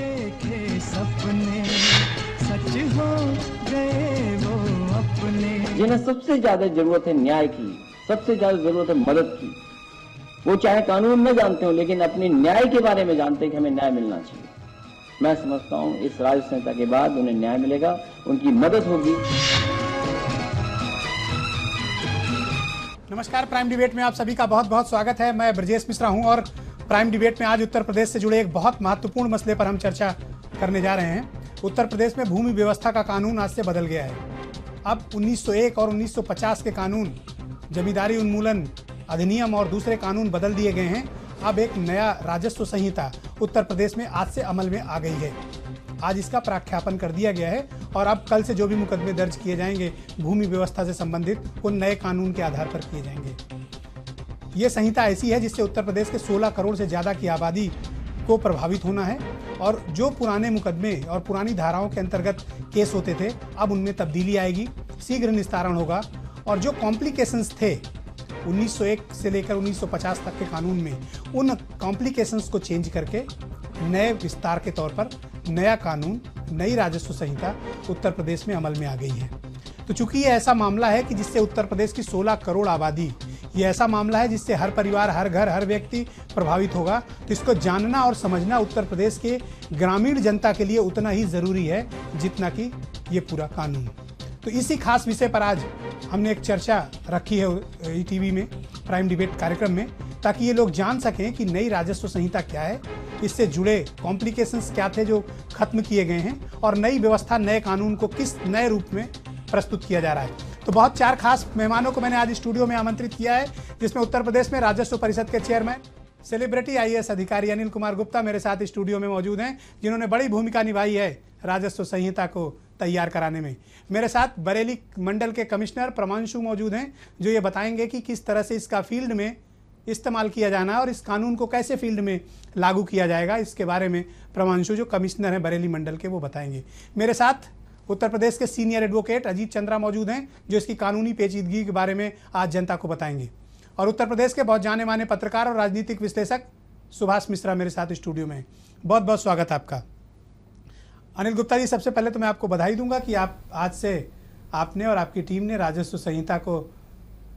देखे सपने सच हो गए वो अपने। जिन्हें सबसे ज्यादा जरूरत है न्याय की, सबसे ज्यादा जरूरत है मदद की, वो चाहे कानून न जानते हो लेकिन अपने न्याय के बारे में जानते हैं कि हमें न्याय मिलना चाहिए। मैं समझता हूं इस राज्य संहिता के बाद उन्हें न्याय मिलेगा, उनकी मदद होगी। नमस्कार, प्राइम डिबेट में आप सभी का बहुत बहुत स्वागत है। मैं ब्रजेश मिश्रा हूं और प्राइम डिबेट में आज उत्तर प्रदेश से जुड़े एक बहुत महत्वपूर्ण मसले पर हम चर्चा करने जा रहे हैं। उत्तर प्रदेश में भूमि व्यवस्था का कानून आज से बदल गया है। अब 1901 और 1950 के कानून, जमींदारी उन्मूलन अधिनियम और दूसरे कानून बदल दिए गए हैं। अब एक नया राजस्व संहिता उत्तर प्रदेश में आज से अमल में आ गई है। आज इसका प्राख्यापन कर दिया गया है और अब कल से जो भी मुकदमे दर्ज किए जाएंगे भूमि व्यवस्था से संबंधित, वो नए कानून के आधार पर किए जाएंगे। ये संहिता ऐसी है जिससे उत्तर प्रदेश के 16 करोड़ से ज़्यादा की आबादी को प्रभावित होना है और जो पुराने मुकदमे और पुरानी धाराओं के अंतर्गत केस होते थे, अब उनमें तब्दीली आएगी, शीघ्र निस्तारण होगा और जो कॉम्प्लिकेशंस थे 1901 से लेकर 1950 तक के कानून में, उन कॉम्प्लिकेशंस को चेंज करके नए विस्तार के तौर पर नया कानून, नई राजस्व संहिता उत्तर प्रदेश में अमल में आ गई है। तो चूंकि ये ऐसा मामला है कि जिससे उत्तर प्रदेश की 16 करोड़ आबादी, ये ऐसा मामला है जिससे हर परिवार, हर घर, हर व्यक्ति प्रभावित होगा, तो इसको जानना और समझना उत्तर प्रदेश के ग्रामीण जनता के लिए उतना ही ज़रूरी है जितना कि ये पूरा कानून। तो इसी खास विषय पर आज हमने एक चर्चा रखी है ईटीवी में, प्राइम डिबेट कार्यक्रम में, ताकि ये लोग जान सकें कि नई राजस्व संहिता क्या है, इससे जुड़े कॉम्प्लिकेशंस क्या थे जो खत्म किए गए हैं और नई व्यवस्था, नए कानून को किस नए रूप में प्रस्तुत किया जा रहा है। तो बहुत 4 खास मेहमानों को मैंने आज स्टूडियो में आमंत्रित किया है, जिसमें उत्तर प्रदेश में राजस्व परिषद के चेयरमैन, सेलिब्रिटी IAS अधिकारी अनिल कुमार गुप्ता मेरे साथ स्टूडियो में मौजूद हैं, जिन्होंने बड़ी भूमिका निभाई है राजस्व संहिता को तैयार कराने में। मेरे साथ बरेली मंडल के कमिश्नर प्रमांशु मौजूद हैं, जो ये बताएंगे कि किस तरह से इसका फील्ड में इस्तेमाल किया जाना है और इस कानून को कैसे फील्ड में लागू किया जाएगा। इसके बारे में प्रमांशु, जो कमिश्नर हैं बरेली मंडल के, वो बताएंगे। मेरे साथ उत्तर प्रदेश के सीनियर एडवोकेट अजीत चंद्रा मौजूद हैं, जो इसकी कानूनी पेचीदगी के बारे में आज जनता को बताएंगे। और उत्तर प्रदेश के बहुत जाने माने पत्रकार और राजनीतिक विश्लेषक सुभाष मिश्रा मेरे साथ स्टूडियो में। बहुत बहुत स्वागत है आपका। अनिल गुप्ता जी, सबसे पहले तो मैं आपको बधाई दूंगा कि आप आज से आपने और आपकी टीम ने राजस्व संहिता को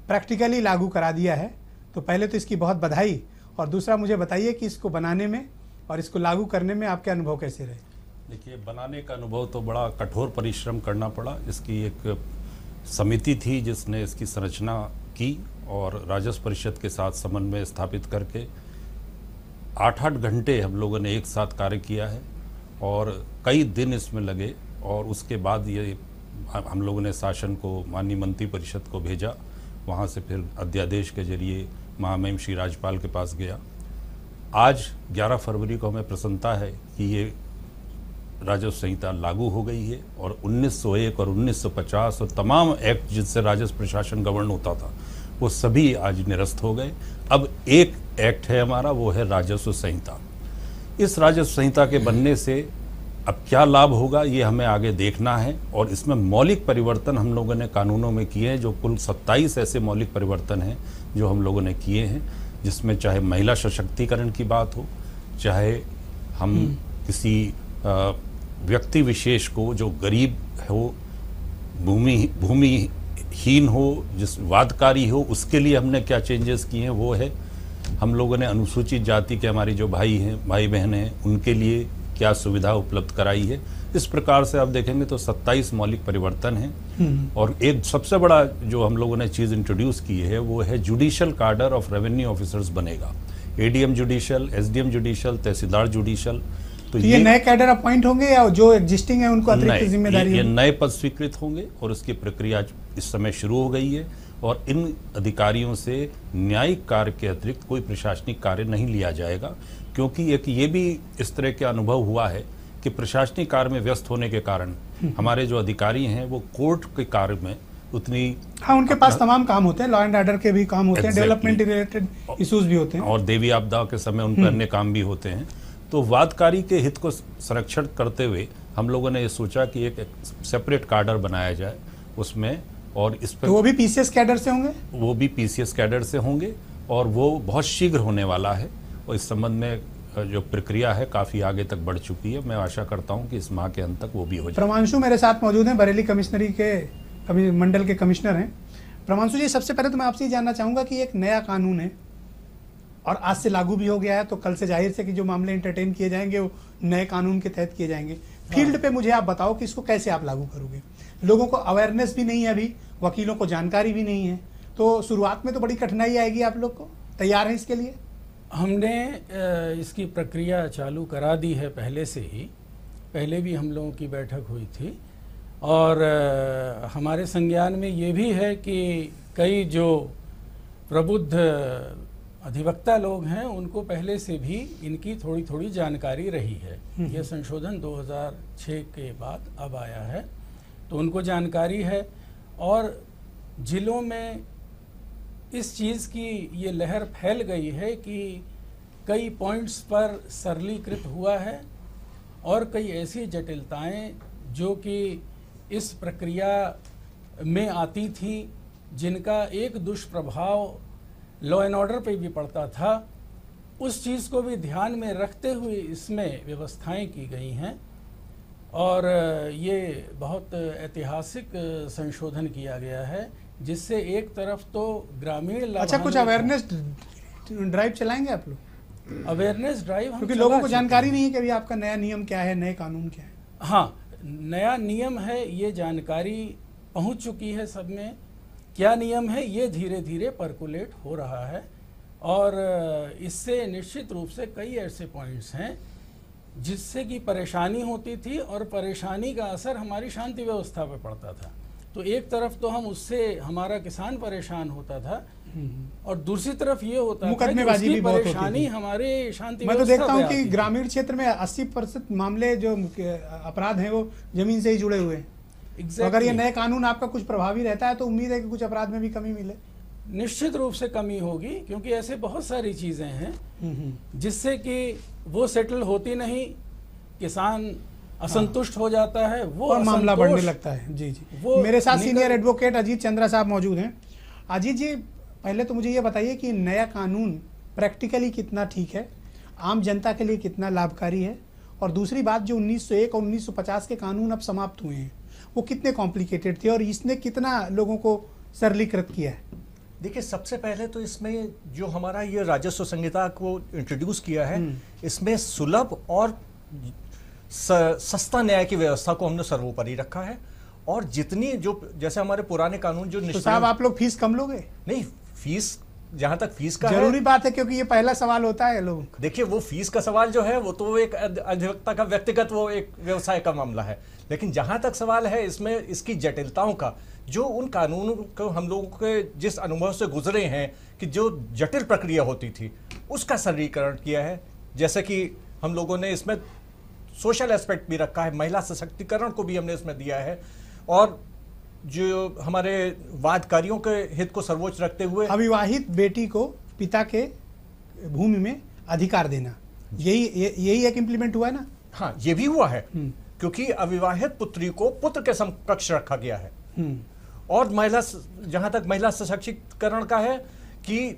प्रैक्टिकली लागू करा दिया है। तो पहले तो इसकी बहुत बधाई, और दूसरा मुझे बताइए कि इसको बनाने में और इसको लागू करने में आपके अनुभव कैसे रहे? देखिए, बनाने का अनुभव तो बड़ा कठोर परिश्रम करना पड़ा। इसकी एक समिति थी जिसने इसकी संरचना की और राजस्व परिषद के साथ समन्वय स्थापित करके 8-8 घंटे हम लोगों ने एक साथ कार्य किया है और कई दिन इसमें लगे। और उसके बाद ये हम लोगों ने शासन को, माननीय मंत्री परिषद को भेजा, वहाँ से फिर अध्यादेश के जरिए महामहिम श्री राज्यपाल के पास गया। आज 11 फरवरी को हमें प्रसन्नता है कि ये राजस्व संहिता लागू हो गई है और 1901 और 1950 और तमाम एक्ट जिससे राजस्व प्रशासन गवर्न होता था, वो सभी आज निरस्त हो गए। अब एक एक्ट है हमारा, वो है राजस्व संहिता। इस राजस्व संहिता के बनने से अब क्या लाभ होगा, ये हमें आगे देखना है। और इसमें मौलिक परिवर्तन हम लोगों ने कानूनों में किए हैं, जो कुल 27 ऐसे मौलिक परिवर्तन हैं जो हम लोगों ने किए हैं, जिसमें चाहे महिला सशक्तिकरण की बात हो, चाहे हम किसी व्यक्ति विशेष को जो गरीब हो, भूमिहीन हो, जिस वादकारी हो, उसके लिए हमने क्या चेंजेस किए हैं वो है। हम लोगों ने अनुसूचित जाति के हमारे जो भाई बहन हैं, उनके लिए क्या सुविधा उपलब्ध कराई है। इस प्रकार से आप देखेंगे तो 27 मौलिक परिवर्तन हैं। और एक सबसे बड़ा जो हम लोगों ने चीज़ इंट्रोड्यूस की है वो है जुडिशियल कार्डर ऑफ रेवेन्यू ऑफिसर्स बनेगा। ADM जुडिशियल, SDM जुडिशियल, तहसीलदार जुडिशियल। तो ये नए कैडर अपॉइंट होंगे या जो एग्जिस्टिंग है उनको अतिरिक्त जिम्मेदारी? ये नए पद स्वीकृत होंगे और उसकी प्रक्रिया इस समय शुरू हो गई है। और इन अधिकारियों से न्यायिक कार्य के अतिरिक्त कोई प्रशासनिक कार्य नहीं लिया जाएगा, क्योंकि एक ये भी इस तरह के अनुभव हुआ है कि प्रशासनिक कार्य में व्यस्त होने के कारण हमारे जो अधिकारी हैं वो कोर्ट के कार्य में उतनी, उनके पास तमाम काम होते हैं, लॉ एंड ऑर्डर के भी काम होते हैं, डेवलपमेंट रिलेटेड इश्यूज भी होते हैं और देवी आपदा के समय उन पर अन्य काम भी होते हैं। तो वादकारी के हित को संरक्षण करते हुए हम लोगों ने ये सोचा कि एक सेपरेट कार्डर बनाया जाए उसमें, और इस पर तो वो भी PCS कैडर से होंगे? वो भी PCS कैडर से होंगे और वो बहुत शीघ्र होने वाला है। और इस संबंध में जो प्रक्रिया है काफ़ी आगे तक बढ़ चुकी है। मैं आशा करता हूं कि इस माह के अंत तक वो भी हो जाए। प्रमांशु मेरे साथ मौजूद हैं, बरेली कमिश्नरी के मंडल के कमिश्नर हैं। प्रमांशु जी, सबसे पहले तो मैं आपसे ये जानना चाहूँगा कि एक नया कानून है और आज से लागू भी हो गया है, तो कल से जाहिर से कि जो मामले एंटरटेन किए जाएंगे वो नए कानून के तहत किए जाएंगे। फील्ड पे मुझे आप बताओ कि इसको कैसे आप लागू करोगे। लोगों को अवेयरनेस भी नहीं है, अभी वकीलों को जानकारी भी नहीं है, तो शुरुआत में तो बड़ी कठिनाई आएगी। आप लोग को तैयार हैं इसके लिए? हमने इसकी प्रक्रिया चालू करा दी है पहले से ही। पहले भी हम लोगों की बैठक हुई थी और हमारे संज्ञान में ये भी है कि कई जो प्रबुद्ध अधिवक्ता लोग हैं उनको पहले से भी इनकी थोड़ी थोड़ी जानकारी रही है। यह संशोधन 2006 के बाद अब आया है, तो उनको जानकारी है और जिलों में इस चीज़ की ये लहर फैल गई है कि कई पॉइंट्स पर सरलीकृत हुआ है और कई ऐसी जटिलताएं जो कि इस प्रक्रिया में आती थी, जिनका एक दुष्प्रभाव लॉ एंड ऑर्डर पे भी पड़ता था, उस चीज़ को भी ध्यान में रखते हुए इसमें व्यवस्थाएं की गई हैं और ये बहुत ऐतिहासिक संशोधन किया गया है, जिससे एक तरफ तो ग्रामीण अच्छा, कुछ अवेयरनेस ड्राइव चलाएंगे आप लोग? अवेयरनेस ड्राइव क्योंकि लोगों को जानकारी नहीं है कि अभी आपका नया नियम क्या है, नए कानून क्या है। हाँ, नया नियम है, ये जानकारी पहुंच चुकी है सब में। क्या नियम है ये धीरे धीरे परकुलेट हो रहा है और इससे निश्चित रूप से कई ऐसे पॉइंट्स हैं जिससे कि परेशानी होती थी और परेशानी का असर हमारी शांति व्यवस्था पे पड़ता था। तो एक तरफ तो हम उससे हमारा किसान परेशान होता था और दूसरी तरफ ये होता था कि उसकी परेशानी हमारे शांति मैं तो देखता हूँ कि ग्रामीण क्षेत्र में 80% मामले जो अपराध हैं वो जमीन से ही जुड़े हुए हैं। तो अगर ये नए कानून आपका कुछ प्रभावी रहता है तो उम्मीद है कि कुछ अपराध में भी कमी मिले। निश्चित रूप से कमी होगी, क्योंकि ऐसे बहुत सारी चीजें हैं जिससे कि वो सेटल होती नहीं, किसान असंतुष्ट हो जाता है, वो और मामला बढ़ने लगता है। जी जी, मेरे साथ सीनियर एडवोकेट अजीत चंद्रा साहब मौजूद हैं। अजीत जी, पहले तो मुझे ये बताइए कि नया कानून प्रैक्टिकली कितना ठीक है, आम जनता के लिए कितना लाभकारी है, और दूसरी बात जो 1901 और 1950 के कानून अब समाप्त हुए हैं वो कितने कॉम्प्लिकेटेड थे और इसने कितना लोगों को सरलीकृत किया है? देखिए, सबसे पहले तो इसमें जो हमारा ये राजस्व संहिता को इंट्रोड्यूस किया है, इसमें सुलभ और सस्ता न्याय की व्यवस्था को हमने सर्वोपरि रखा है। और जितनी जो जैसे हमारे पुराने कानून जो तो साहब आप लोग फीस कम लोगे? नहीं, फीस जहां तक फीस का जरूरी बात है, क्योंकि ये पहला सवाल होता है लोगों का। देखिए, वो फीस का सवाल जो है वो तो एक अधिवक्ता का व्यक्तिगत वो एक व्यवसाय का मामला है, लेकिन जहां तक सवाल है इसमें इसकी जटिलताओं का, जो उन कानूनों को हम लोगों के जिस अनुभव से गुजरे हैं कि जो जटिल प्रक्रिया होती थी उसका सरलीकरण किया है। जैसे कि हम लोगों ने इसमें सोशल एस्पेक्ट भी रखा है, महिला सशक्तिकरण को भी हमने इसमें दिया है, और जो हमारे वादकारियों के हित को सर्वोच्च रखते हुए अविवाहित बेटी को पिता के भूमि में अधिकार देना, यही एक इम्प्लीमेंट हुआ है ना? हाँ, ये भी हुआ है, क्योंकि अविवाहित पुत्री को पुत्र के समकक्ष रखा गया है। और महिला, जहां तक महिला सशक्तिकरण का है कि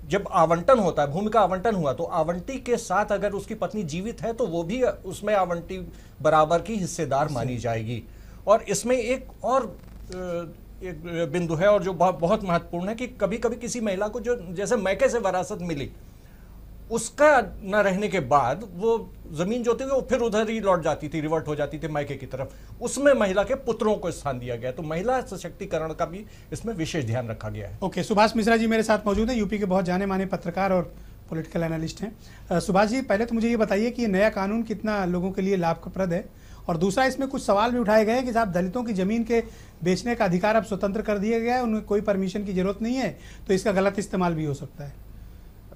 जब आवंटन होता है, भूमि का आवंटन हुआ, तो आवंटी के साथ अगर उसकी पत्नी जीवित है तो वो भी उसमें आवंटी बराबर की हिस्सेदार मानी जाएगी। और इसमें एक और एक बिंदु है और जो बहुत महत्वपूर्ण है कि कभी कभी किसी महिला को जो जैसे मैके से वरासत मिली, उसका न रहने के बाद वो जमीन जो थी वो फिर उधर ही लौट जाती थी, रिवर्ट हो जाती थी मैके की तरफ, उसमें महिला के पुत्रों को स्थान दिया गया। तो महिला सशक्तिकरण का भी इसमें विशेष ध्यान रखा गया है। ओके, सुभाष मिश्रा जी मेरे साथ मौजूद हैं, यूपी के बहुत जाने माने पत्रकार और पॉलिटिकल एनालिस्ट हैं। सुभाष जी, पहले तो मुझे ये बताइए कि नया कानून कितना लोगों के लिए लाभप्रद है, और दूसरा इसमें कुछ सवाल भी उठाए गए हैं कि साहब दलितों की जमीन के बेचने का अधिकार अब स्वतंत्र कर दिया गया है, उन्हें कोई परमिशन की जरूरत नहीं है, तो इसका गलत इस्तेमाल भी हो सकता है।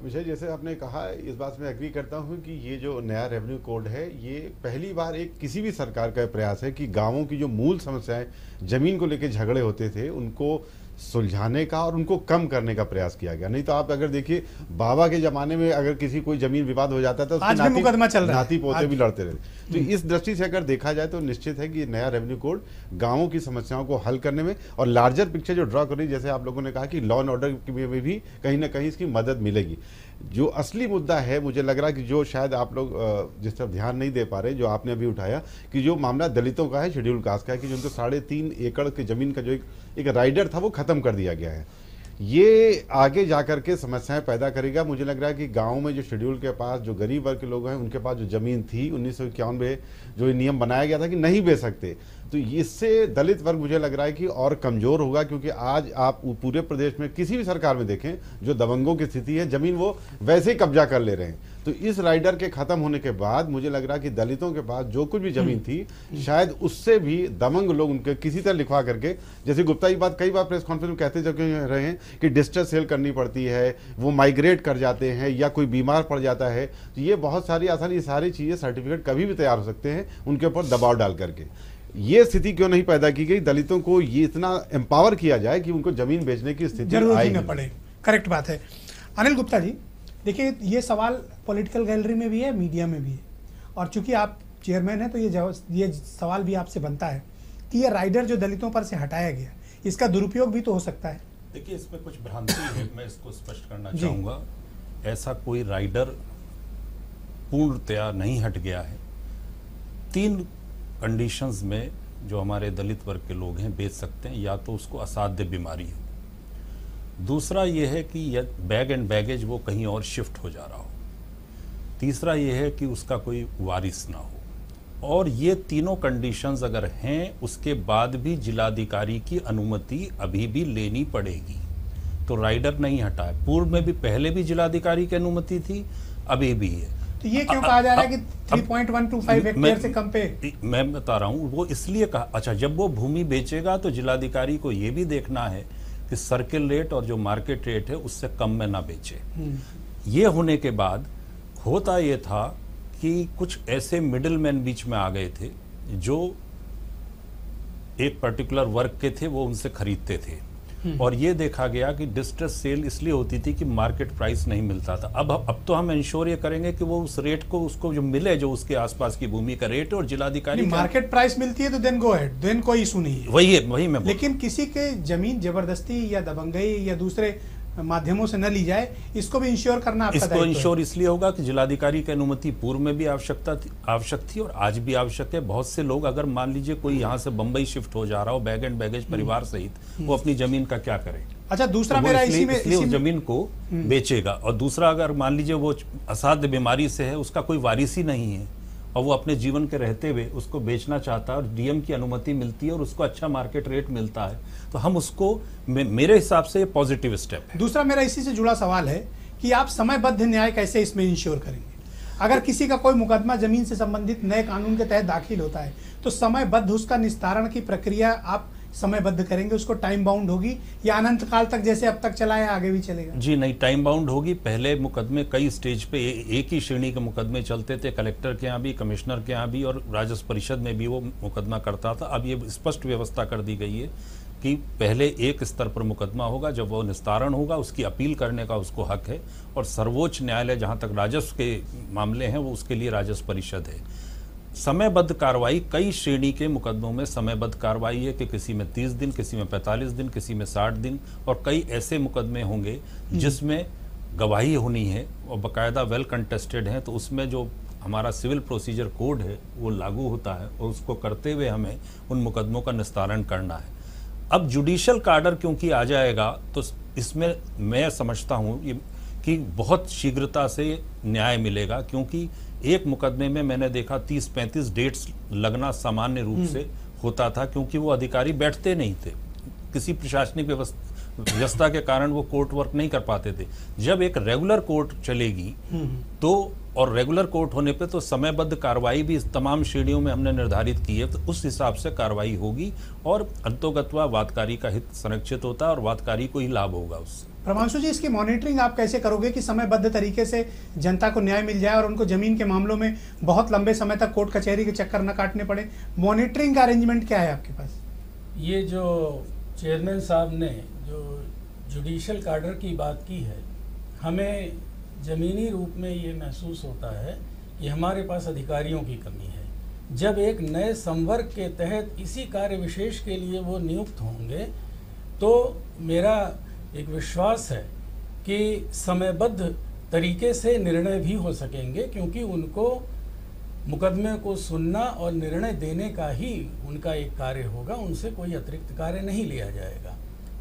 विषय जैसे आपने कहा, इस बात में एग्री करता हूं कि ये जो नया रेवेन्यू कोड है, ये पहली बार एक किसी भी सरकार का प्रयास है कि गांवों की जो मूल समस्याएं जमीन को लेकर झगड़े होते थे उनको सुलझाने का और उनको कम करने का प्रयास किया गया। नहीं तो आप अगर देखिए, बाबा के जमाने में अगर किसी कोई जमीन विवाद हो जाता था, आज भी मुकदमा चल रहा है, नाती पोते भी लड़ते रहे। तो इस दृष्टि से अगर देखा जाए तो निश्चित है कि नया रेवेन्यू कोड गांवों की समस्याओं को हल करने में और लार्जर पिक्चर जो ड्रॉ करी, जैसे आप लोगों ने कहा कि लॉ एंड ऑर्डर में भी कहीं ना कहीं इसकी मदद मिलेगी। जो असली मुद्दा है, मुझे लग रहा है कि जो शायद आप लोग जिस तरफ ध्यान नहीं दे पा रहे, जो आपने अभी उठाया कि जो मामला दलितों का है, शेड्यूल कास्ट का है, कि जिनको 3.5 एकड़ की जमीन का जो एक राइडर था वो खत्म कर दिया गया है। ये आगे जाकर के समस्याएं पैदा करेगा। मुझे लग रहा है कि गांव में जो शेड्यूल के पास जो गरीब वर्ग के लोग हैं, उनके पास जो जमीन थी 1951 में जो नियम बनाया गया था कि नहीं बेच सकते, तो इससे दलित वर्ग मुझे लग रहा है कि और कमजोर होगा। क्योंकि आज आप पूरे प्रदेश में किसी भी सरकार में देखें, जो दबंगों की स्थिति है, जमीन वो वैसे ही कब्जा कर ले रहे हैं। तो इस राइडर के खत्म होने के बाद मुझे लग रहा है कि दलितों के पास जो कुछ भी जमीन थी, शायद उससे भी दबंग लोग उनके किसी तरह लिखवा करके, जैसे गुप्ता जी बात कई बार प्रेस कॉन्फ्रेंस में कहते रहे हैं कि डिस्ट्रेस सेल करनी पड़ती है, वो माइग्रेट कर जाते हैं या कोई बीमार पड़ जाता है, तो ये बहुत सारी आसानी, ये सारी चीजें सर्टिफिकेट कभी भी तैयार हो सकते हैं उनके ऊपर दबाव डाल करके। ये स्थिति क्यों नहीं पैदा की गई, दलितों को ये इतना एम्पावर किया जाए कि उनको जमीन बेचने की स्थिति जरूरत ही न पड़े। करेक्ट बात है। अनिल गुप्ता जी, देखिए ये सवाल पॉलिटिकल गैलरी में भी है, मीडिया में भी है, और चूंकि आप चेयरमैन हैं तो ये सवाल भी आपसे बनता है कि ये राइडर जो दलितों पर से हटाया गया, इसका दुरुपयोग भी तो हो सकता है। देखिए, इसमें कुछ भ्रांति है, मैं इसको स्पष्ट करना चाहूँगा। ऐसा कोई राइडर पूर्णतया नहीं हट गया है। 3 कंडीशंस में जो हमारे दलित वर्ग के लोग हैं बेच सकते हैं। या तो उसको असाध्य बीमारी हो, दूसरा ये है कि बैग एंड बैगेज वो कहीं और शिफ्ट हो जा रहा हो, तीसरा ये है कि उसका कोई वारिस ना हो। और ये तीनों कंडीशंस अगर हैं, उसके बाद भी जिलाधिकारी की अनुमति अभी भी लेनी पड़ेगी। तो राइडर नहीं हटा है। पूर्व में भी, पहले भी जिलाधिकारी की अनुमति थी, अभी भी है। तो ये क्यों कहा जा रहा है कि 3.125 हेक्टेयर से कम पे? मैं बता रहा हूँ, वो इसलिए कहा। अच्छा, जब वो भूमि बेचेगा तो जिलाधिकारी को ये भी देखना है कि सर्किल रेट और जो मार्केट रेट है उससे कम में ना बेचे। ये होने के बाद होता ये था कि कुछ ऐसे मिडिल मैन बीच में आ गए थे जो एक पर्टिकुलर वर्ग के थे, वो उनसे खरीदते थे। और ये देखा गया कि डिस्ट्रेस सेल इसलिए होती थी कि मार्केट प्राइस नहीं मिलता था। अब तो हम इंश्योर ये करेंगे कि वो उस रेट को उसको जो मिले, जो उसके आसपास की भूमि का रेट है, और जिलाधिकारी मार्केट प्राइस मिलती है तो देन गो अहेड, देन कोई इशू नहीं है। वही मैं लेकिन किसी के जमीन जबरदस्ती या दबंगई या दूसरे माध्यमों से न ली जाए, इसको भी इंश्योर करना आपका दायित्व है। इसको इंश्योर इसलिए होगा कि जिलाधिकारी की अनुमति पूर्व में भी आवश्यक थी और आज भी आवश्यक है। बहुत से लोग, अगर मान लीजिए कोई यहाँ से बम्बई शिफ्ट हो जा रहा हो बैग एंड बैगेज परिवार सहित, वो अपनी जमीन का क्या करे? अच्छा, दूसरा तो मेरा इसलिए जमीन को बेचेगा। और दूसरा, अगर मान लीजिए वो असाध्य बीमारी से है, उसका कोई वारिस ही नहीं है और वो अपने जीवन के रहते हुए उसको बेचना चाहता है और डीएम की अनुमति मिलती है और उसको अच्छा मार्केट रेट मिलता है, तो हम उसको, मेरे हिसाब से पॉजिटिव स्टेप है। दूसरा मेरा इसी से जुड़ा सवाल है कि आप समयबद्ध न्याय कैसे इसमें इंश्योर करेंगे? अगर किसी का कोई मुकदमा जमीन से संबंधित नए कानून के तहत दाखिल होता है तो समयबद्ध उसका निस्तारण की प्रक्रिया आप समयबद्ध करेंगे? उसको टाइम बाउंड होगी या अनंत काल तक जैसे अब तक चला है आगे भी चलेगा? जी नहीं, टाइम बाउंड होगी। पहले मुकदमे कई स्टेज पे एक ही श्रेणी के मुकदमे चलते थे, कलेक्टर के यहाँ भी, कमिश्नर के यहाँ भी, और राजस्व परिषद में भी वो मुकदमा करता था। अब ये स्पष्ट व्यवस्था कर दी गई है कि पहले एक स्तर पर मुकदमा होगा, जब वो निस्तारण होगा उसकी अपील करने का उसको हक है, और सर्वोच्च न्यायालय जहाँ तक राजस्व के मामले हैं वो उसके लिए राजस्व परिषद है। समयबद्ध कार्रवाई, कई श्रेणी के मुकदमों में समयबद्ध कार्रवाई है कि किसी में 30 दिन, किसी में 45 दिन, किसी में 60 दिन, और कई ऐसे मुकदमे होंगे जिसमें गवाही होनी है और बाकायदा वेल कंटेस्टेड है, तो उसमें जो हमारा सिविल प्रोसीजर कोड है वो लागू होता है और उसको करते हुए हमें उन मुकदमों का निस्तारण करना है। अब जुडिशल कार्डर क्योंकि आ जाएगा तो इसमें मैं समझता हूँ कि बहुत शीघ्रता से न्याय मिलेगा, क्योंकि एक मुकदमे में मैंने देखा 30-35 डेट्स लगना सामान्य रूप से होता था, क्योंकि वो अधिकारी बैठते नहीं थे, किसी प्रशासनिक व्यवस्था के कारण वो कोर्ट वर्क नहीं कर पाते थे। जब एक रेगुलर कोर्ट चलेगी तो, और रेगुलर कोर्ट होने पे तो समयबद्ध कार्रवाई भी इस तमाम श्रेणियों में हमने निर्धारित की है, तो उस हिसाब से कार्रवाई होगी और अंतोगत्वा वादकारी का हित संरक्षित होता है और वादकारी को ही लाभ होगा उससे। प्रमांशु जी, इसकी मॉनिटरिंग आप कैसे करोगे कि समयबद्ध तरीके से जनता को न्याय मिल जाए और उनको जमीन के मामलों में बहुत लंबे समय तक कोर्ट कचहरी के चक्कर न काटने पड़े? मॉनिटरिंग का अरेंजमेंट क्या है आपके पास? ये जो चेयरमैन साहब ने जो जुडिशल कार्डर की बात की है, हमें ज़मीनी रूप में ये महसूस होता है कि हमारे पास अधिकारियों की कमी है। जब एक नए संवर्ग के तहत इसी कार्य विशेष के लिए वो नियुक्त होंगे, तो मेरा एक विश्वास है कि समयबद्ध तरीके से निर्णय भी हो सकेंगे, क्योंकि उनको मुकदमे को सुनना और निर्णय देने का ही उनका एक कार्य होगा, उनसे कोई अतिरिक्त कार्य नहीं लिया जाएगा।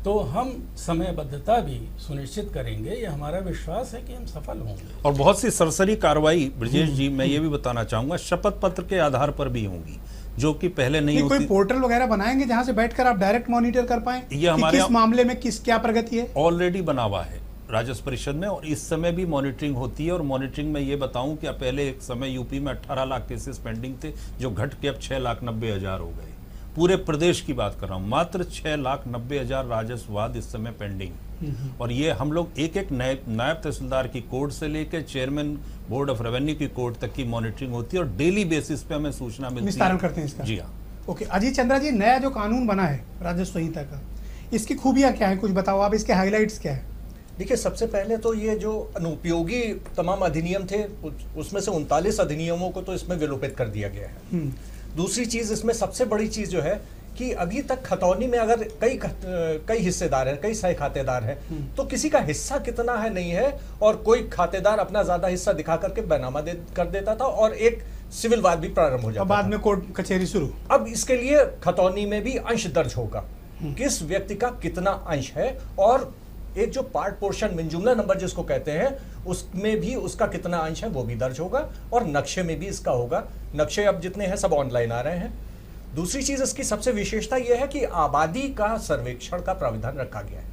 तो हम समयबद्धता भी सुनिश्चित करेंगे, ये हमारा विश्वास है कि हम सफल होंगे। और बहुत सी सरसरी कार्रवाई ब्रजेश जी, मैं ये भी बताना चाहूंगा, शपथ पत्र के आधार पर भी होंगी, जो कि पहले नहीं होती। कोई पोर्टल वगैरह बनाएंगे जहां से बैठकर आप डायरेक्ट मॉनिटर कर पाएं ये हमारे किस मामले में क्या प्रगति है? ऑलरेडी बना हुआ है राजस्व परिषद में, और इस समय भी मॉनिटरिंग होती है। और मॉनिटरिंग में ये बताऊं कि पहले एक समय यूपी में 18 लाख केसेस पेंडिंग थे, जो घट के अब 6,90,000 हो गए। पूरे प्रदेश की बात कर रहा हूं, मात्र 6,90,000 राजस्व वाद इस समय पेंडिंग। और ये हम लोग एक एक नायब तहसीलदार की कोर्ट से लेकर चेयरमैन बोर्ड ऑफ रेवेन्यू की कोर्ट तक की मॉनिटरिंग होती है, और डेली बेसिस पे हमें सूचना मिलती है। निस्तारण करते हैं इसका। जी हाँ। ओके, अजीत चंद्रा जी, नया जो कानून बना है राजस्व संहिता का, इसकी खूबियां क्या है, कुछ बताओ आप, इसके हाईलाइट्स क्या है? देखिए, सबसे पहले तो ये जो अनुपयोगी तमाम अधिनियम थे, उसमें से 39 अधिनियमों को तो इसमें विलोपित कर दिया गया है। दूसरी चीज, इसमें सबसे बड़ी चीज जो है कि अभी तक खतौनी में अगर कई हिस्सेदार हैं, कई सह खातेदार हैं, तो किसी का हिस्सा कितना है नहीं है, और कोई खातेदार अपना ज्यादा हिस्सा दिखा करके बैनामा कर देता था, और एक सिविल वाद भी प्रारंभ हो जाता था। बाद में कोर्ट कचहरी शुरू। अब इसके लिए खतौनी में भी अंश दर्ज होगा, किस व्यक्ति का कितना अंश है, और एक जो पार्ट पोर्शन मिंजुमला नंबर जिसको कहते हैं, उसमें भी उसका कितना अंश है वो भी दर्ज होगा, और नक्शे में भी इसका होगा। नक्शे अब जितने हैं सब ऑनलाइन आ रहे हैं। दूसरी चीज इसकी सबसे विशेषता यह है कि आबादी का सर्वेक्षण का प्राविधान रखा गया है।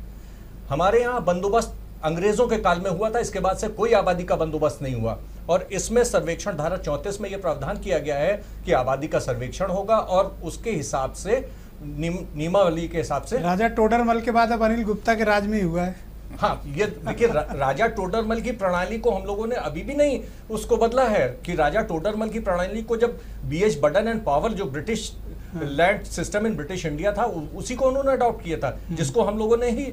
हमारे यहाँ बंदोबस्त अंग्रेजों के काल में हुआ था, इसके बाद से कोई आबादी का बंदोबस्त नहीं हुआ, और इसमें सर्वेक्षण धारा 34 में यह प्रावधान किया गया है कि आबादी का सर्वेक्षण होगा, और उसके हिसाब से नियमावली के हिसाब से। राजा टोडरमल के बाद अब अनिल गुप्ता के राज में ही हुआ है। हाँ, ये देखिए, राजा टोडरमल की प्रणाली को हम लोगों ने अभी भी नहीं उसको बदला है, कि राजा टोडरमल की प्रणाली को जब BH बर्डन एंड पावर, जो British land system in British India था, उसी को उन्होंने अडॉप्ट किया था, जिसको हम लोगों ने ही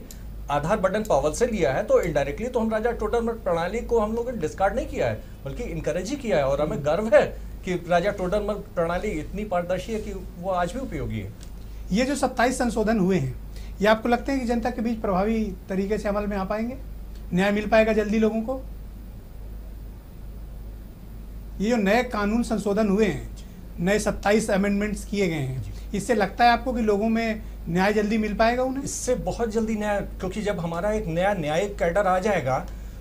आधार बर्डन पावर से लिया है। तो इनडायरेक्टली तो हम राजा टोडरमल प्रणाली को हम लोगों ने डिस्कार्ड नहीं किया है, बल्कि इनकरेज ही किया है, और हमें गर्व है कि राजा टोडरमल प्रणाली इतनी पारदर्शी है कि वो आज भी उपयोगी है। ये जो 27 संशोधन हुए हैं, ये आपको लगते हैं कि जनता के बीच प्रभावी तरीके से अमल में आ पाएंगे? न्याय मिल पाएगा जल्दी लोगों को? ये जो नए कानून संशोधन हुए हैं, नए 27 अमेंडमेंट्स किए गए हैं, इससे लगता है आपको कि लोगों में न्याय जल्दी मिल पाएगा उन्हें? इससे बहुत जल्दी न्याय, क्योंकि जब हमारा एक नया न्यायिक कैडर आ जाएगा,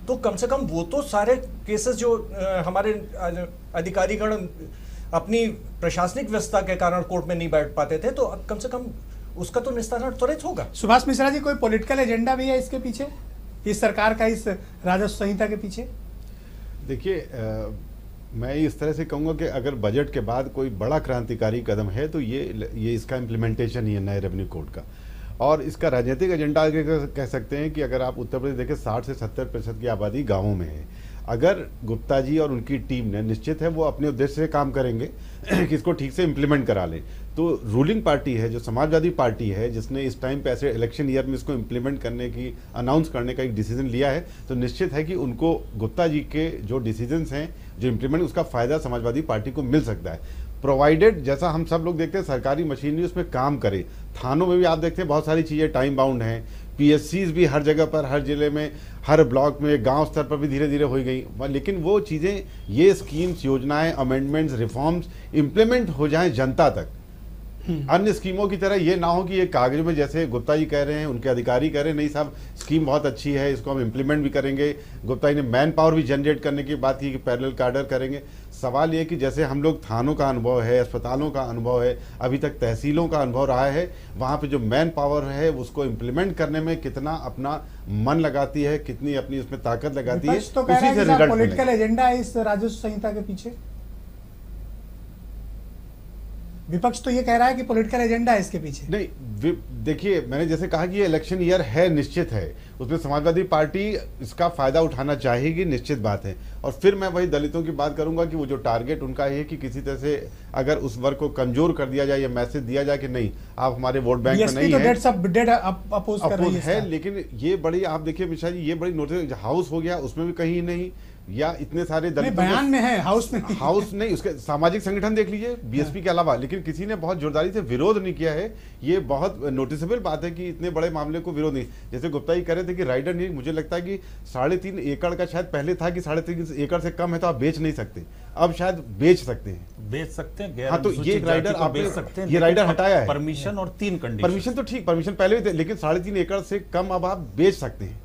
तो कम से कम वो तो सारे केसेस जो हमारे अधिकारीगण अपनी प्रशासनिक व्यवस्था के कारण कोर्ट में नहीं बैठ पाते थे, तो अब कम से कम उसका तो निस्तारण त्वरित होगा। सुभाष मिश्रा जी, कोई पॉलिटिकल एजेंडा भी है इसके पीछे, इस सरकार का, इस राजस्व संहिता के पीछे? देखिए, मैं इस तरह से कहूँगा कि अगर बजट के बाद कोई बड़ा क्रांतिकारी कदम है तो ये इसका इम्प्लीमेंटेशन ही है नए रेवेन्यू कोड का। और इसका राजनीतिक एजेंडा कह सकते हैं कि अगर आप उत्तर प्रदेश देखें, 60 से 70% की आबादी गाँवों में है। अगर गुप्ता जी और उनकी टीम ने, निश्चित है वो अपने उद्देश्य से काम करेंगे कि इसको ठीक से इम्प्लीमेंट करा लें, तो रूलिंग पार्टी है जो समाजवादी पार्टी है, जिसने इस टाइम पे ऐसे इलेक्शन ईयर में इसको इम्प्लीमेंट करने की, अनाउंस करने का एक डिसीजन लिया है, तो निश्चित है कि उनको गुप्ता जी के जो डिसीजंस हैं, जो इम्प्लीमेंट, उसका फायदा समाजवादी पार्टी को मिल सकता है, प्रोवाइडेड, जैसा हम सब लोग देखते हैं, सरकारी मशीनरी उसमें काम करे। थानों में भी आप देखते हैं बहुत सारी चीज़ें टाइम बाउंड हैं, PSCs भी हर जगह पर, हर जिले में, हर ब्लॉक में, गांव स्तर पर भी धीरे धीरे हो गई, लेकिन वो चीज़ें, ये स्कीम्स, योजनाएं, अमेंडमेंट्स, रिफॉर्म्स इम्प्लीमेंट हो जाएं जनता तक। अन्य स्कीमों की तरह ये ना हो कि ये कागज में, जैसे गुप्ता जी कह रहे हैं, उनके अधिकारी कह रहे हैं, नहीं साहब स्कीम बहुत अच्छी है, इसको हम इम्प्लीमेंट भी करेंगे। गुप्ता जी ने मैन पावर भी जनरेट करने की बात की कि पैरेलल कार्डर करेंगे। सवाल ये कि जैसे हम लोग थानों का अनुभव है, अस्पतालों का अनुभव है, अभी तक तहसीलों का अनुभव रहा है, वहाँ पे जो मैन पावर है उसको इम्प्लीमेंट करने में कितना अपना मन लगाती है, कितनी अपनी उसमें ताकत लगाती है, तो कह रहा है कि पॉलिटिकल एजेंडा है इस राजस्व संहिता के पीछे। विपक्ष तो ये कह रहा है कि पॉलिटिकल एजेंडा है इसके पीछे। नहीं, देखिए, मैंने जैसे कहा कि ये इलेक्शन ईयर है, निश्चित है, उसमें समाजवादी पार्टी इसका फायदा उठाना चाहेगी, निश्चित बात है। और फिर मैं वही दलितों की बात करूंगा कि वो जो टारगेट उनका है कि किसी तरह से अगर उस वर्ग को कमजोर कर दिया जाए, या मैसेज दिया जाए कि नहीं, आप हमारे वोट बैंक में नहीं है, है। लेकिन ये बड़ी, आप देखिए मिश्रा जी, ये बड़ी नोटिस, हाउस हो गया उसमें भी कहीं नहीं, या इतने सारे नहीं, दलितों बयान में है, हाउस में नहीं। हाउस नहीं, उसके सामाजिक संगठन देख लीजिए बीएसपी के अलावा, लेकिन किसी ने बहुत जोरदारी से विरोध नहीं किया है। ये बहुत नोटिसेबल बात है कि इतने बड़े मामले को विरोध नहीं, जैसे गुप्ता जी कह रहे थे कि राइडर नहीं, मुझे लगता है कि 3.5 एकड़ का शायद पहले था कि 3.5 एकड़ से कम है तो आप बेच नहीं सकते, अब शायद बेच सकते हैं। बेच सकते हैं, हाँ, तो ये राइडर आप बेच सकते हैं, ये राइडर हटाया है। परमिशन और 3 कंडीशन। परमिशन तो ठीक, परमिशन पहले भी थे, लेकिन 3.5 एकड़ से कम अब आप बेच सकते हैं,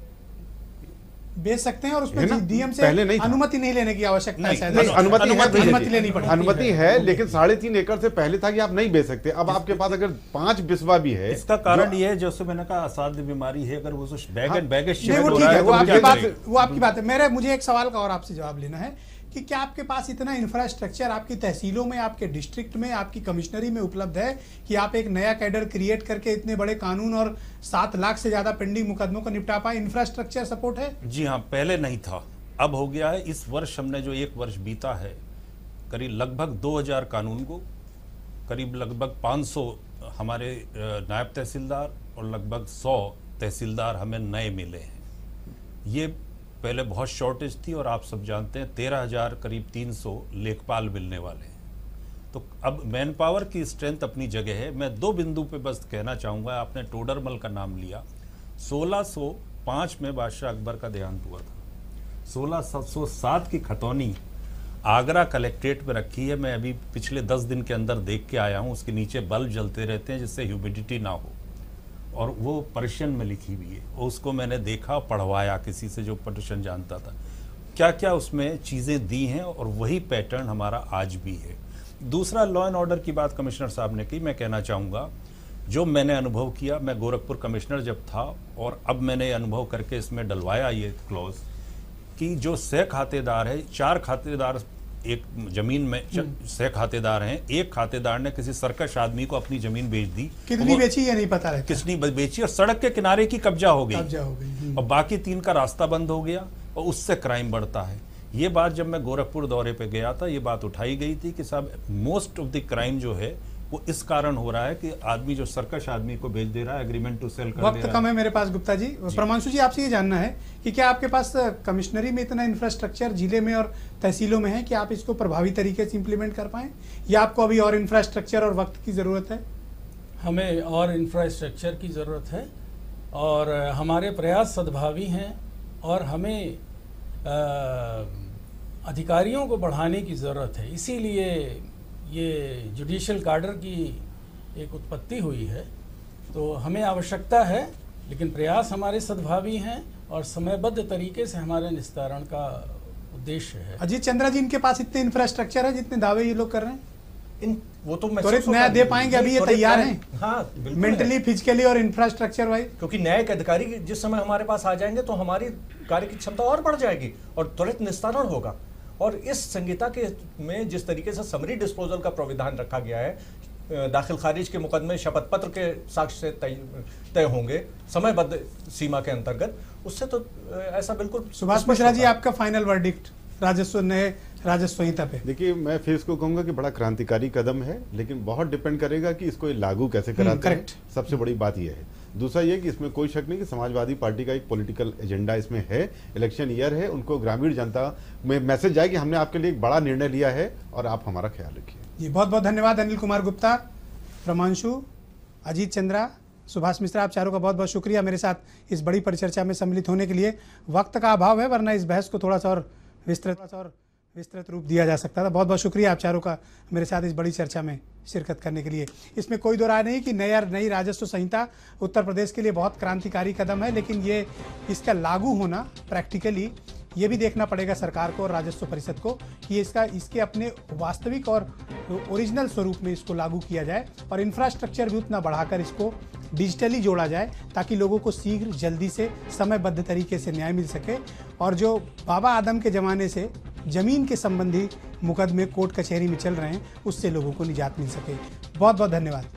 बेच सकते हैं, और है उसमें ना? डीएम से पहले नहीं था। अनुमति नहीं लेने की आवश्यकता है शायद। नहीं, अनुमति लेनी पड़ती अनुमति है, लेकिन 3.5 एकड़ से पहले था कि आप नहीं बेच सकते। अब आपके पास अगर 5 बिस्वा भी है, इसका कारण ये है, जैसे मैंने कहा, असाध्य बीमारी है, अगर वो बैग एंड बैगेज नहीं, वो हो ठीक रहा है, है वो तो आपकी क्या बात, करेंगे? वो आपकी बात है। मुझे एक सवाल का और आपसे जवाब लेना है कि क्या आपके पास इतना इंफ्रास्ट्रक्चर आपकी तहसीलों में, आपके डिस्ट्रिक्ट में, आपकी कमिश्नरी में उपलब्ध है कि आप एक नया कैडर क्रिएट करके इतने बड़े कानून और 7 लाख से ज्यादा पेंडिंग मुकदमों को निपटा पाए? इंफ्रास्ट्रक्चर सपोर्ट है? जी हाँ, पहले नहीं था, अब हो गया है। इस वर्ष हमने जो 1 वर्ष बीता है, करीब लगभग 2000 कानून को, करीब लगभग 500 हमारे नायब तहसीलदार और लगभग 100 तहसीलदार हमें नए मिले हैं। ये पहले बहुत शॉर्टेज थी, और आप सब जानते हैं 13,000 करीब 300 लेखपाल मिलने वाले हैं। तो अब मैन पावर की स्ट्रेंथ अपनी जगह है। मैं 2 बिंदु पे बस कहना चाहूँगा। आपने टोडरमल का नाम लिया, 1605 में बादशाह अकबर का देहांत हुआ था। 1607 की खतौनी आगरा कलेक्ट्रेट में रखी है। मैं अभी पिछले 10 दिन के अंदर देख के आया हूँ। उसके नीचे बल्ब जलते रहते हैं जिससे ह्यूमिडिटी ना हो, और वो पर्शियन में लिखी हुई है। उसको मैंने देखा, पढ़वाया किसी से जो पर्शियन जानता था, क्या क्या उसमें चीज़ें दी हैं, और वही पैटर्न हमारा आज भी है। दूसरा, लॉ एंड ऑर्डर की बात कमिश्नर साहब ने की। मैं कहना चाहूँगा, जो मैंने अनुभव किया, मैं गोरखपुर कमिश्नर जब था, और अब मैंने अनुभव करके इसमें डलवाया ये क्लॉज कि जो 6 खातेदार है, 4 खातेदार एक जमीन में 6 खातेदार हैं, एक खातेदार ने किसी सरकश आदमी को अपनी जमीन बेच दी। कितनी बेची ये नहीं पता रहता। कितनी बेची, और सड़क के किनारे की कब्जा हो गई, हम्म। और बाकी 3 का रास्ता बंद हो गया, और उससे क्राइम बढ़ता है। ये बात जब मैं गोरखपुर दौरे पे गया था, ये बात उठाई गई थी कि साहब मोस्ट ऑफ द क्राइम जो है वो इस कारण हो रहा है कि आदमी जो सरकश आदमी को बेच दे रहा है, एग्रीमेंट टू सेल कर दे रहा है। वक्त कम है मेरे पास गुप्ता जी। प्रमांशु जी, आपसे ये जानना है कि क्या आपके पास कमिश्नरी में इतना इंफ्रास्ट्रक्चर जिले में और तहसीलों में है कि आप इसको प्रभावी तरीके से इंप्लीमेंट कर पाएं, या आपको अभी और इंफ्रास्ट्रक्चर और वक्त की ज़रूरत है? हमें और इंफ्रास्ट्रक्चर की ज़रूरत है, और हमारे प्रयास सद्भावी हैं, और हमें अधिकारियों को बढ़ाने की ज़रूरत है। इसीलिए ये जुडिशल काडर की एक उत्पत्ति हुई है। तो हमें आवश्यकता है, लेकिन प्रयास हमारे सद्भावी हैं, और समयबद्ध तरीके से हमारे निस्तारण का उद्देश्य है। अजीत चंद्रा जी, इनके पास इतने इंफ्रास्ट्रक्चर है जितने दावे ये लोग कर रहे हैं? वो तो त्वरित न्याय दे पाएंगे? अभी ये तैयार हैं? हाँ, बिल्कुल मेंटली, फिजिकली और इंफ्रास्ट्रक्चर वाइज? क्योंकि न्यायिक अधिकारी जिस समय हमारे पास आ जाएंगे तो हमारी कार्य की क्षमता और बढ़ जाएगी, और त्वरित निस्तारण होगा। और इस संहिता के में जिस तरीके से समरी डिस्पोजल का प्राविधान रखा गया है, दाखिल खारिज के मुकदमे शपथ पत्र के साक्ष्य से तय होंगे समयबद्ध सीमा के अंतर्गत, उससे तो ऐसा बिल्कुल। सुभाष मिश्रा जी, आपका फाइनल वर्डिक्ट राजस्व, नए राजस्व संहिता पे? देखिए, मैं फिर इसको कहूंगा कि बड़ा क्रांतिकारी कदम है, लेकिन बहुत डिपेंड करेगा कि इसको लागू कैसे कराते हैं। सबसे बड़ी बात यह है। दूसरा ये कि इसमें कोई शक नहीं कि समाजवादी पार्टी का एक पॉलिटिकल एजेंडा इसमें है। इलेक्शन ईयर है, उनको ग्रामीण जनता में मैसेज जाए कि हमने आपके लिए एक बड़ा निर्णय लिया है और आप हमारा ख्याल रखिए। जी, बहुत बहुत धन्यवाद अनिल कुमार गुप्ता, प्रमांशु, अजीत चंद्रा, सुभाष मिश्रा, आप चारों का बहुत बहुत शुक्रिया मेरे साथ इस बड़ी परिचर्चा में सम्मिलित होने के लिए। वक्त का अभाव है, वरना इस बहस को थोड़ा सा और विस्तृत रूप दिया जा सकता था। बहुत बहुत शुक्रिया आप चारों का मेरे साथ इस बड़ी चर्चा में शिरकत करने के लिए। इसमें कोई दो राय नहीं कि नई राजस्व संहिता उत्तर प्रदेश के लिए बहुत क्रांतिकारी कदम है, लेकिन ये इसका लागू होना प्रैक्टिकली ये भी देखना पड़ेगा सरकार को और राजस्व परिषद को कि इसके अपने वास्तविक और ओरिजिनल स्वरूप में इसको लागू किया जाए, और इंफ्रास्ट्रक्चर भी उतना बढ़ाकर इसको डिजिटली जोड़ा जाए ताकि लोगों को शीघ्र, जल्दी से, समयबद्ध तरीके से न्याय मिल सके, और जो बाबा आदम के ज़माने से ज़मीन के संबंधी मुकदमे कोर्ट कचहरी में चल रहे हैं उससे लोगों को निजात मिल सके। बहुत बहुत धन्यवाद।